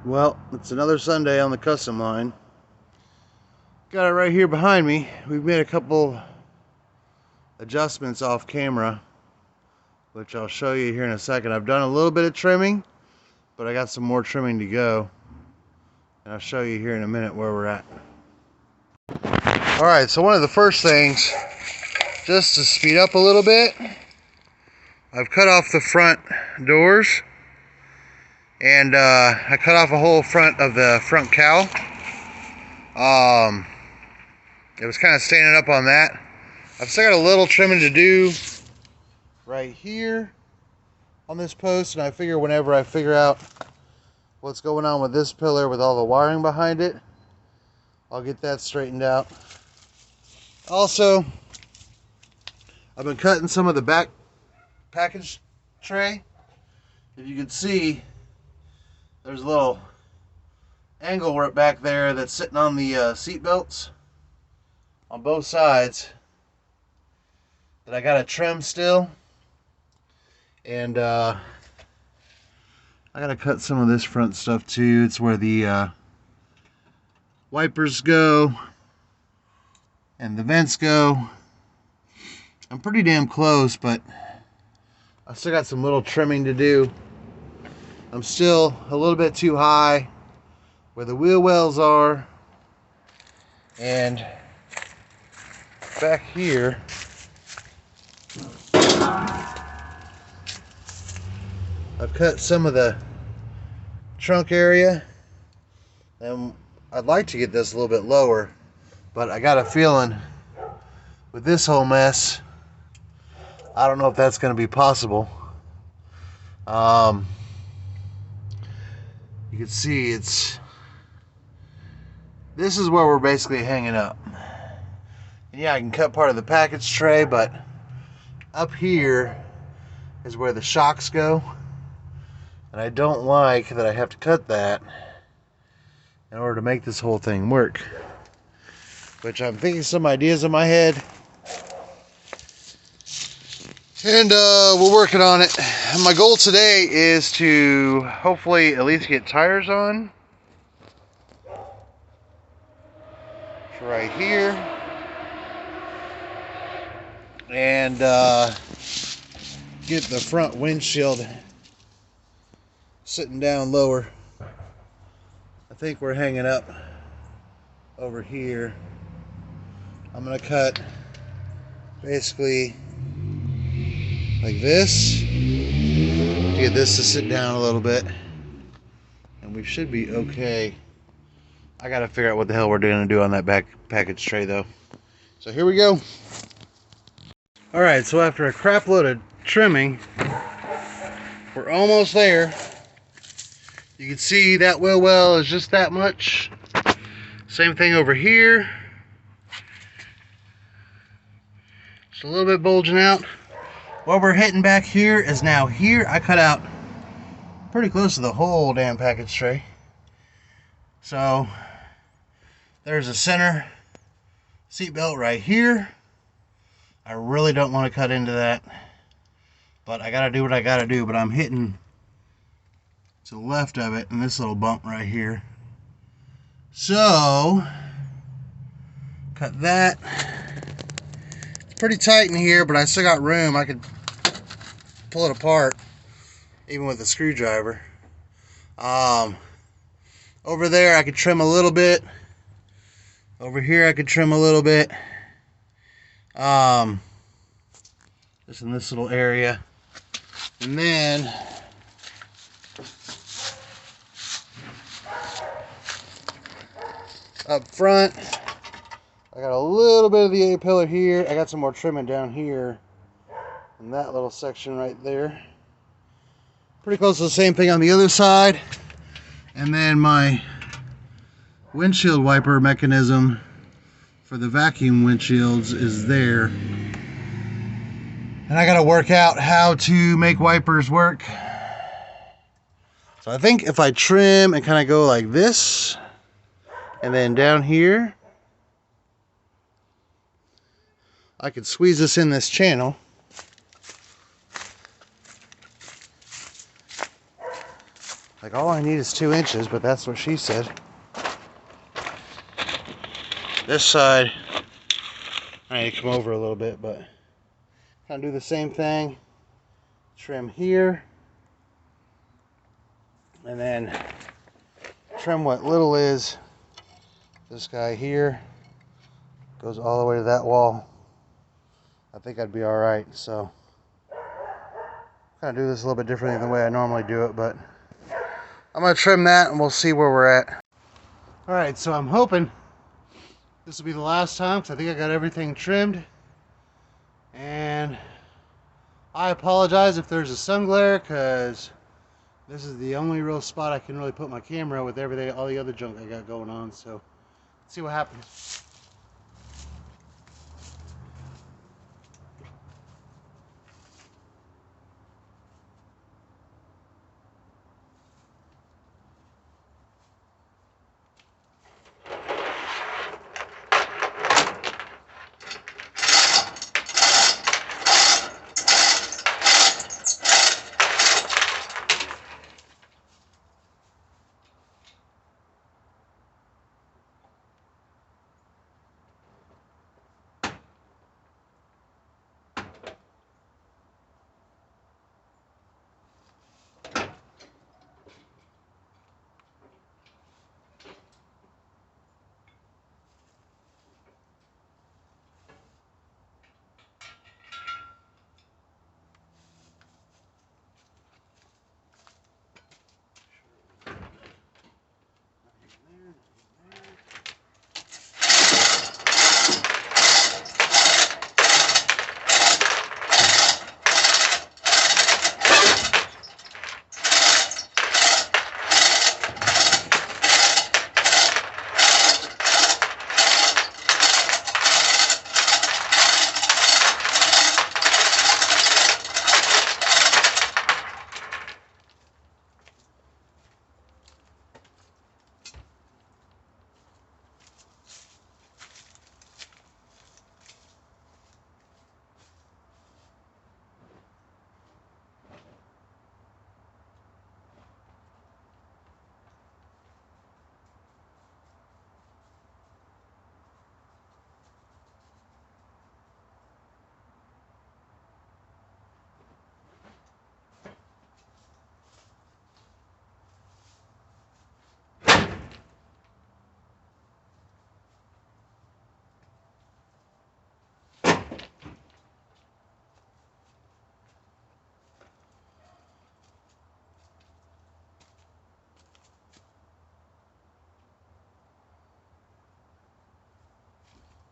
Well, it's another Sunday on the custom line. Got it right here behind me. We've made a couple adjustments off camera, which I'll show you here in a second. I've done a little bit of trimming, but I got some more trimming to go. And I'll show you here in a minute where we're at. Alright, so one of the first things, just to speed up a little bit, I've cut off the front doors. And I cut off a whole front of the front cowl. It was kind of standing up on that. I've still got a little trimming to do right here on this post, and I figure whenever I figure out what's going on with this pillar with all the wiring behind it, I'll get that straightened out. Also, I've been cutting some of the back package tray. If you can see, there's a little angle work back there that's sitting on the seat belts on both sides that I gotta trim still. And I gotta cut some of this front stuff too. It's where the wipers go and the vents go. I'm pretty damn close, but I still got some little trimming to do. I'm still a little bit too high where the wheel wells are, and back here I've cut some of the trunk area, and I'd like to get this a little bit lower, but I got a feeling with this whole mess, I don't know if that's going to be possible. You can see this is where we're basically hanging up. And yeah, I can cut part of the package tray, but up here is where the shocks go. And I don't like that I have to cut that in order to make this whole thing work. Which I'm thinking some ideas in my head. And we're working on it. My goal today is to hopefully at least get tires on. Right here. And get the front windshield sitting down lower. I think we're hanging up over here. I'm going to cut basically like this to get this to sit down a little bit, and we should be okay. I gotta figure out what the hell we're gonna do on that back package tray though. So here we go. Alright, so after a crap load of trimming, we're almost there. You can see that wheel well is just that much. Same thing over here. Just a little bit bulging out. What we're hitting back here is now here. I cut out pretty close to the whole damn package tray. So there's a center seat belt right here. I really don't want to cut into that, but I gotta do what I gotta do. But I'm hitting to the left of it and this little bump right here. So cut that. Pretty tight in here, but I still got room. I could pull it apart even with a screwdriver. Over there I could trim a little bit. Over here I could trim a little bit. Just in this little area. And then up front I got a little bit of the A-pillar here. I got some more trimming down here in that little section right there. Pretty close to the same thing on the other side. And then my windshield wiper mechanism for the vacuum windshields is there. And I gotta work out how to make wipers work. So I think if I trim and kind of go like this, and then down here, I could squeeze this in this channel. Like, all I need is 2 inches, but that's what she said. This side, I need to come over a little bit, but kind of do the same thing. Trim here, and then trim what little is. This guy here goes all the way to that wall. I think I'd be all right. So kind of do this a little bit differently than the way I normally do it, but I'm gonna trim that and we'll see where we're at. All right, so I'm hoping this will be the last time, because I think I got everything trimmed. And I apologize if there's a sun glare, because this is the only real spot I can really put my camera with everything, all the other junk I got going on. So let's see what happens.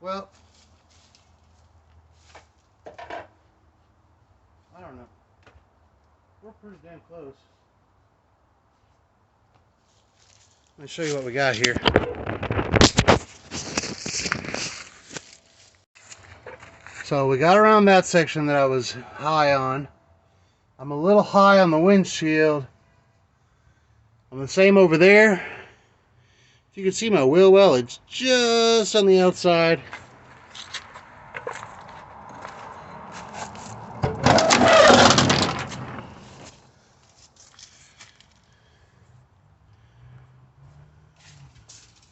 Well, I don't know. We're pretty damn close. Let me show you what we got here. So we got around that section that I was high on. I'm a little high on the windshield. I'm the same over there. If you can see my wheel well, it's just on the outside.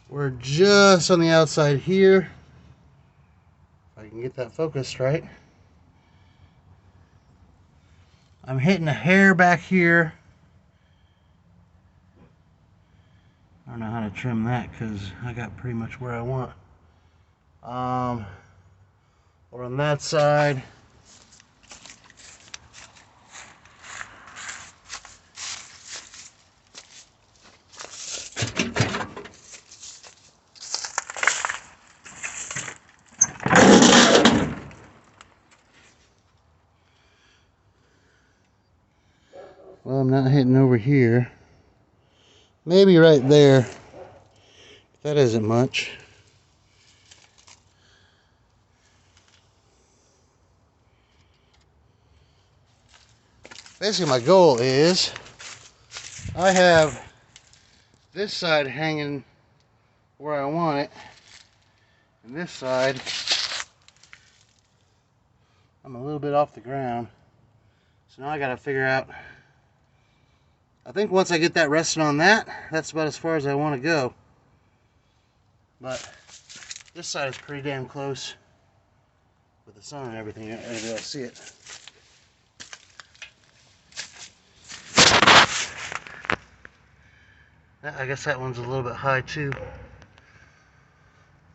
We're just on the outside here. If I can get that focused right. I'm hitting a hair back here. I don't know how to trim that because I got pretty much where I want. Over on that side. Well, I'm not hitting over here. Maybe right there. That isn't much. Basically, my goal is I have this side hanging where I want it, and this side I'm a little bit off the ground. So now I got to figure out I think once I get that resting on that, that's about as far as I want to go. But this side is pretty damn close with the sun and everything. I didn't really see it. I guess that one's a little bit high too.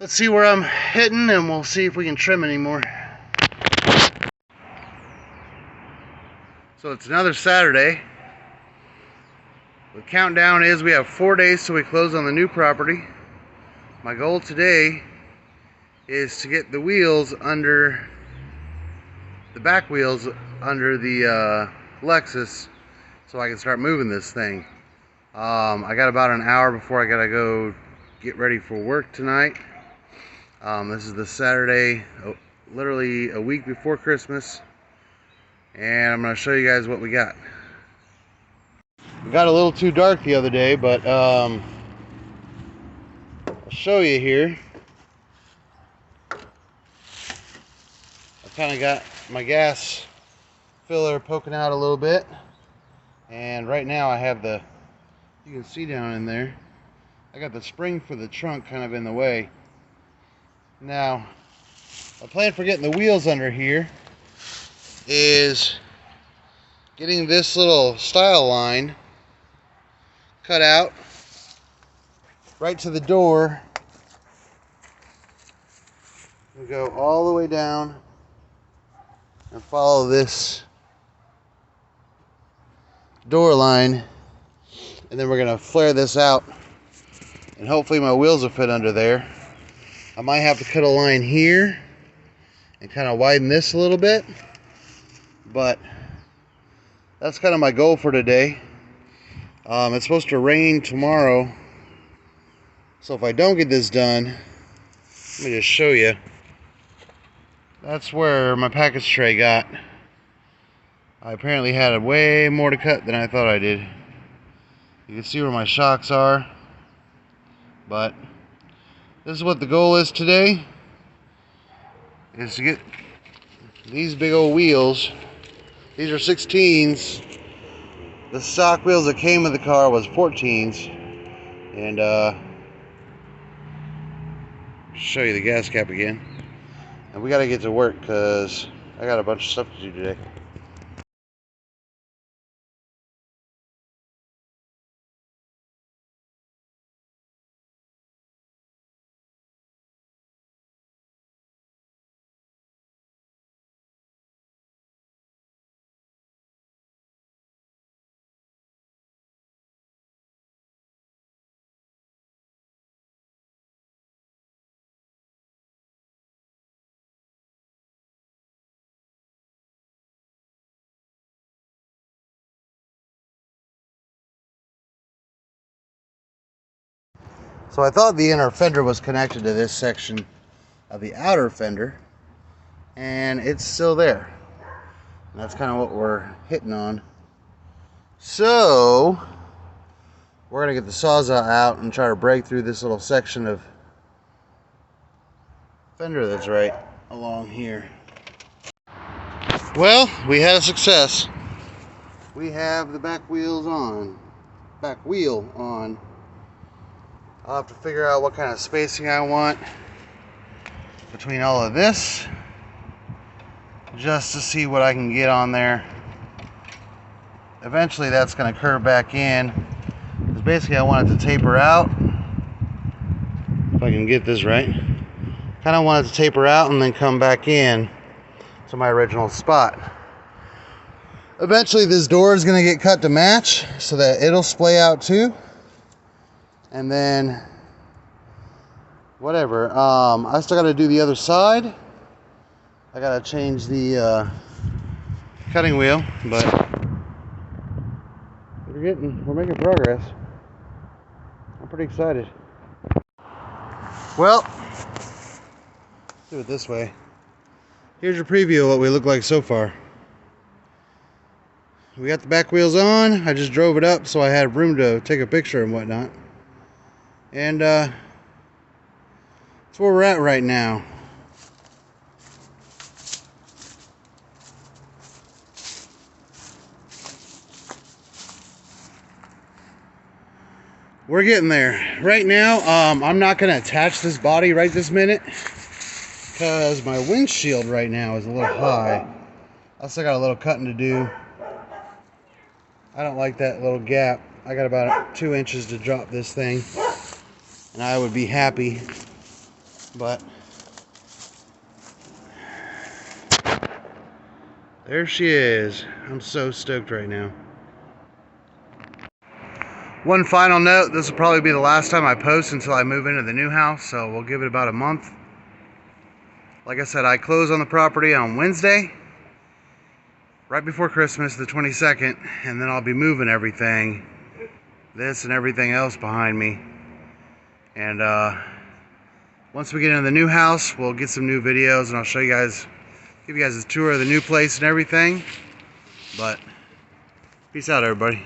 Let's see where I'm hitting and we'll see if we can trim anymore. So it's another Saturday. The countdown is we have 4 days till we close on the new property. My goal today is to get the wheels under, the back wheels under the Lexus so I can start moving this thing. I got about an hour before I gotta go get ready for work tonight. This is the Saturday, literally a week before Christmas, and I'm gonna show you guys what we got. We got a little too dark the other day, but I'll show you here. I kind of got my gas filler poking out a little bit, and right now I have the, you can see down in there, I got the spring for the trunk kind of in the way. Now, my plan for getting the wheels under here is getting this little style line cut out right to the door and go all the way down and follow this door line, and then we're gonna flare this out and hopefully my wheels will fit under there. I might have to cut a line here and kind of widen this a little bit, but that's kind of my goal for today. It's supposed to rain tomorrow, so if I don't get this done, let me just show you. That's where my package tray got. I apparently had way more to cut than I thought I did. You can see where my shocks are, but this is what the goal is today, is to get these big old wheels. These are 16s. The stock wheels that came with the car was 14s. And show you the gas cap again. And we got to get to work because I got a bunch of stuff to do today. So I thought the inner fender was connected to this section of the outer fender, and it's still there. And that's kind of what we're hitting on. So we're gonna get the Sawzall out and try to break through this little section of fender that's right along here. Well, we had a success. We have the back wheels on. Back wheel on. I'll have to figure out what kind of spacing I want between all of this, just to see what I can get on there. Eventually that's going to curve back in, because basically I want it to taper out. If I can get this right. Kind of want it to taper out and then come back in to my original spot. Eventually this door is going to get cut to match so that it'll splay out too. And then whatever, I still got to do the other side. I got to change the cutting wheel, but we're making progress. I'm pretty excited. Well, let's do it this way. Here's your preview of what we look like so far. We got the back wheels on. I just drove it up so I had room to take a picture and whatnot. And that's where we're at right now. we're getting there. Right now, I'm not going to attach this body right this minute because my windshield right now is a little high. I still got a little cutting to do. I don't like that little gap. I got about 2 inches to drop this thing, and I would be happy, but there she is. I'm so stoked right now. One final note, this will probably be the last time I post until I move into the new house, so we'll give it about a month. Like I said, I close on the property on Wednesday, right before Christmas, the 22nd, and then I'll be moving everything, this and everything else behind me. And once we get into the new house, we'll get some new videos, and I'll show you guys, give you guys a tour of the new place and everything. But peace out, everybody.